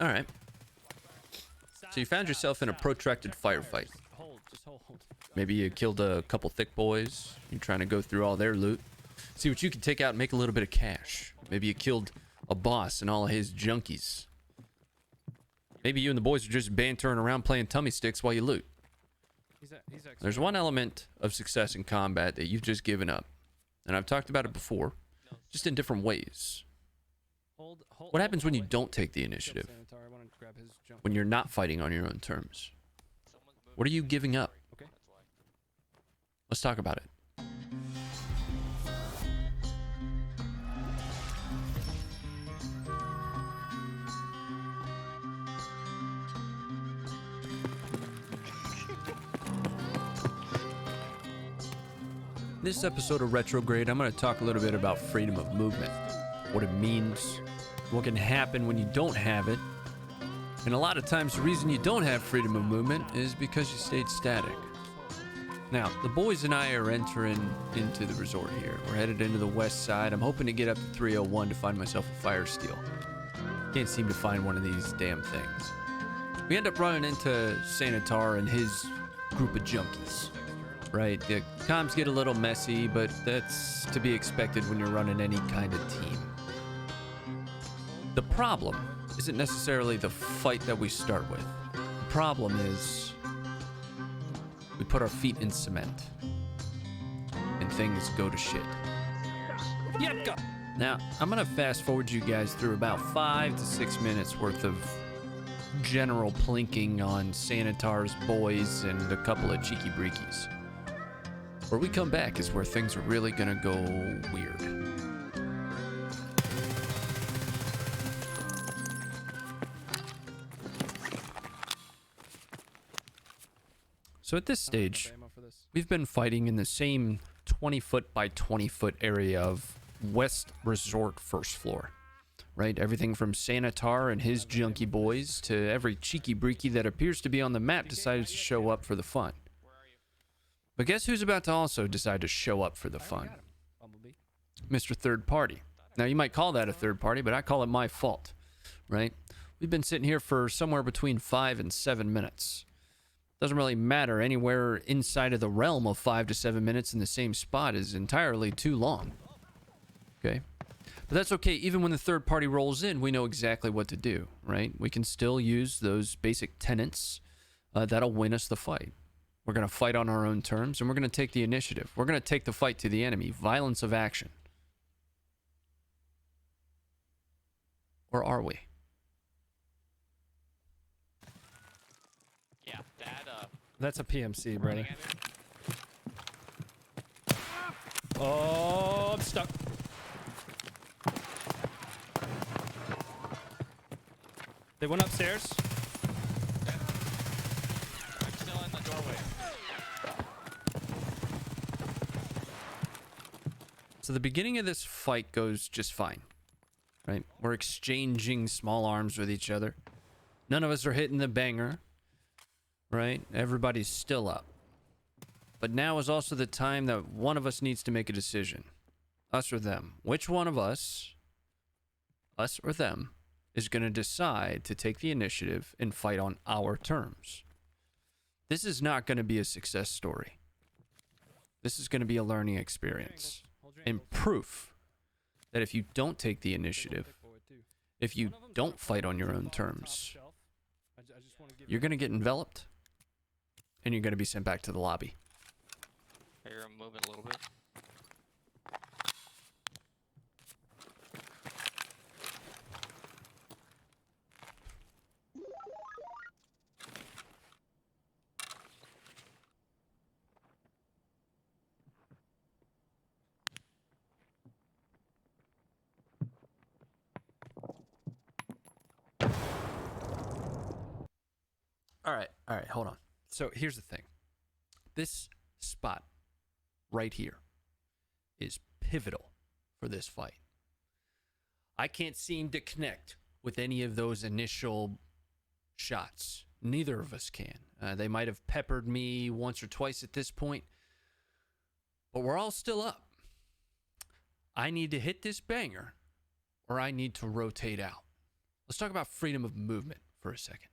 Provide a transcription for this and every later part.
All right. So you found yourself in a protracted firefight. Just hold. Maybe you killed a couple thick boys. You're trying to go through all their loot. See what you can take out and make a little bit of cash. Maybe you killed a boss and all of his junkies. Maybe you and the boys are just bantering around playing tummy sticks while you loot. There's one element of success in combat that you've just given up. And I've talked about it before, just in different ways. What happens when you don't take the initiative? When you're not fighting on your own terms? What are you giving up? Let's talk about it. In this episode of Retrograde, I'm going to talk a little bit about freedom of movement, what it means, what can happen when you don't have it, and a lot of times the reason you don't have freedom of movement is because you stayed static. Now, the boys and I are entering into the resort here. We're headed into the west side. I'm hoping to get up to 301 to find myself a fire steel. Can't seem to find one of these damn things. We end up running into Sanitar and his group of junkies. Right, the comms get a little messy, but that's to be expected when you're running any kind of team. The problem isn't necessarily the fight that we start with. The problem is we put our feet in cement and things go to shit. Now, I'm gonna fast forward you guys through about 5 to 6 minutes worth of general plinking on Sanitar's boys and a couple of cheeky breakies. Where we come back is where things are really gonna go weird. So at this stage, we've been fighting in the same 20-foot by 20-foot area of West Resort first floor. Right? Everything from Sanitar and his junkie boys to every cheeky breaky that appears to be on the map decided to show up for the fun. But guess who's about to also decide to show up for the fun? Mr. Third Party. Now, you might call that a third party, but I call it my fault, right? We've been sitting here for somewhere between 5 and 7 minutes. Doesn't really matter. Anywhere inside of the realm of 5 to 7 minutes in the same spot is entirely too long. Okay? But that's okay. Even when the third party rolls in, we know exactly what to do, right? We can still use those basic tenets that'll win us the fight. We're going to fight on our own terms, and we're going to take the initiative. We're going to take the fight to the enemy. Violence of action. Or are we? Yeah, That's a PMC, brother. Oh, I'm stuck. They went upstairs. I'm still in the doorway. So the beginning of this fight goes just fine, right? We're exchanging small arms with each other. None of us are hitting the banger, right? Everybody's still up. But now is also the time that one of us needs to make a decision. Us or them. Which one of us or them, is going to decide to take the initiative and fight on our terms? This is not going to be a success story. This is going to be a learning experience. And proof that if you don't take the initiative, if you don't fight on your own terms, you're going to get enveloped and you're going to be sent back to the lobby. Here, I'm moving a little bit. All right, hold on. So here's the thing. This spot right here is pivotal for this fight. I can't seem to connect with any of those initial shots. Neither of us can. They might have peppered me once or twice at this point, but we're all still up. I need to hit this banger, or I need to rotate out. Let's talk about freedom of movement for a second.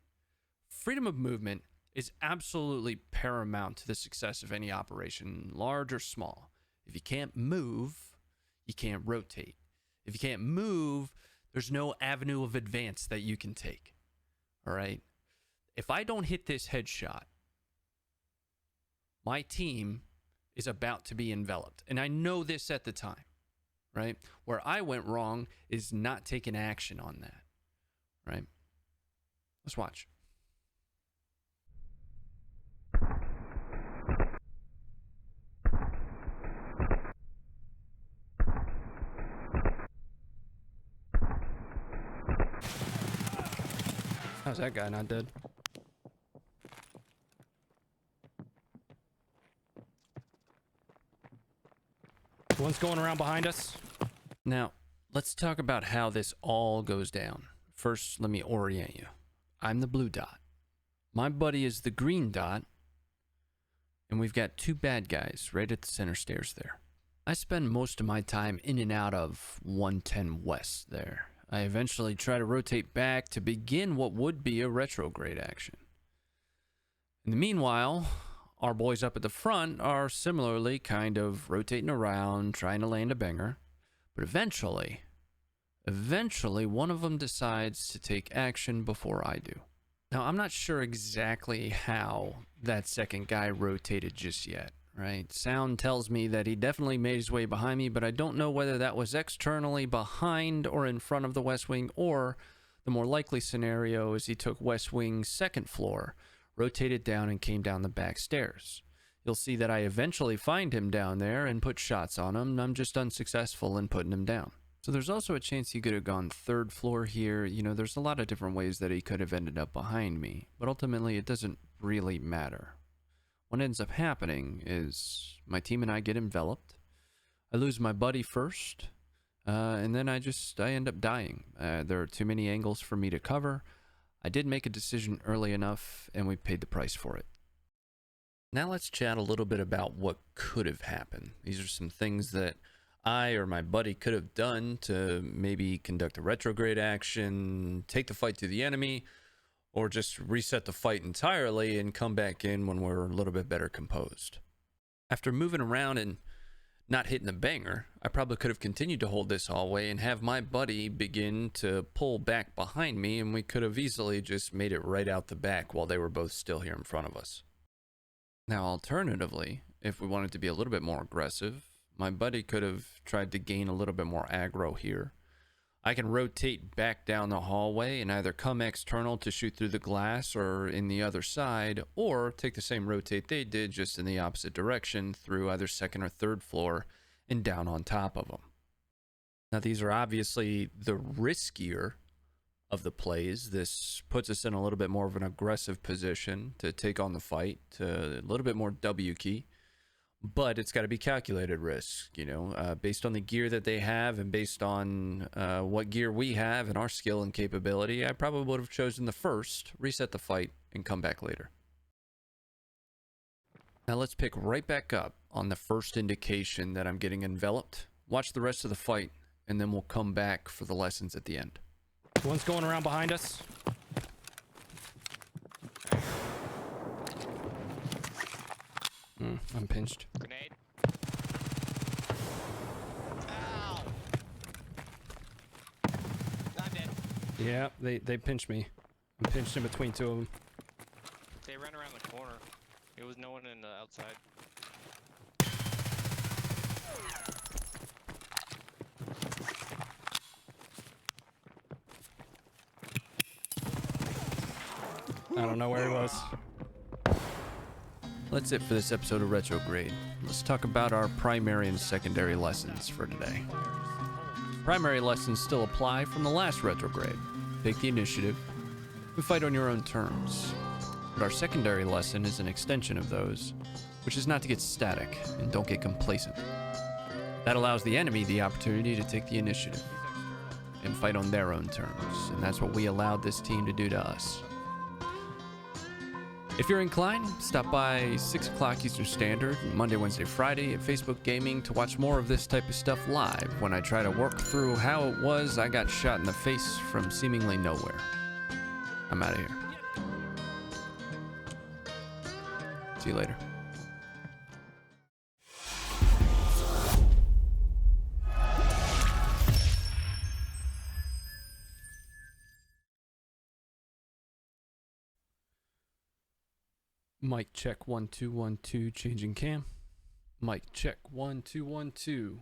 Freedom of movement is absolutely paramount to the success of any operation, large or small. If you can't move, you can't rotate. If you can't move, there's no avenue of advance that you can take. All right? If I don't hit this headshot, my team is about to be enveloped. And I know this at the time, right? Where I went wrong is not taking action on that, right? Let's watch. How's that guy not dead? One's going around behind us. Now, let's talk about how this all goes down. First, let me orient you. I'm the blue dot. My buddy is the green dot. And we've got two bad guys right at the center stairs there. I spend most of my time in and out of 110 West there. I eventually try to rotate back to begin what would be a retrograde action. In the meanwhile, our boys up at the front are similarly kind of rotating around, trying to land a banger. But eventually one of them decides to take action before I do. Now, I'm not sure exactly how that second guy rotated just yet, right? Sound tells me that he definitely made his way behind me, but I don't know whether that was externally behind or in front of the West Wing, or the more likely scenario is he took West Wing's second floor, rotated down, and came down the back stairs. You'll see that I eventually find him down there and put shots on him, and I'm just unsuccessful in putting him down. So there's also a chance he could have gone third floor here. You know, there's a lot of different ways that he could have ended up behind me, but ultimately it doesn't really matter. What ends up happening is my team and I get enveloped. I lose my buddy first, and then I end up dying. There are too many angles for me to cover. I did make a decision early enough, and we paid the price for it. Now let's chat a little bit about what could have happened. These are some things that I or my buddy could have done to maybe conduct a retrograde action, take the fight to the enemy, or just reset the fight entirely and come back in when we're a little bit better composed. After moving around and not hitting the banger, I probably could have continued to hold this hallway and have my buddy begin to pull back behind me, and we could have easily just made it right out the back while they were both still here in front of us. Now, alternatively, if we wanted to be a little bit more aggressive, my buddy could have tried to gain a little bit more aggro here. I can rotate back down the hallway and either come external to shoot through the glass or in the other side, or take the same rotate they did just in the opposite direction through either second or third floor and down on top of them. Now, these are obviously the riskier of the plays. This puts us in a little bit more of an aggressive position to take on the fight, to a little bit more W key. But it's got to be calculated risk, you know, based on the gear that they have and based on what gear we have and our skill and capability. I probably would have chosen the first, reset the fight, and come back later. Now let's pick right back up on the first indication that I'm getting enveloped. Watch the rest of the fight, and then we'll come back for the lessons at the end. One's going around behind us. I'm pinched. Grenade. Ow! I'm dead. Yeah, they pinched me. I'm pinched in between two of them. They ran around the corner. It was no one in the outside. I don't know where he was. That's it for this episode of Retrograde. Let's talk about our primary and secondary lessons for today. Primary lessons still apply from the last Retrograde. Take the initiative and fight on your own terms. But our secondary lesson is an extension of those, which is not to get static and don't get complacent. That allows the enemy the opportunity to take the initiative and fight on their own terms, and that's what we allowed this team to do to us. If you're inclined, stop by 6 o'clock Eastern Standard, Monday, Wednesday, Friday at Facebook Gaming to watch more of this type of stuff live when I try to work through how it was I got shot in the face from seemingly nowhere. I'm out of here. See you later. Mic check 1 2 1 2, changing cam. Mic check 1 2 1 2.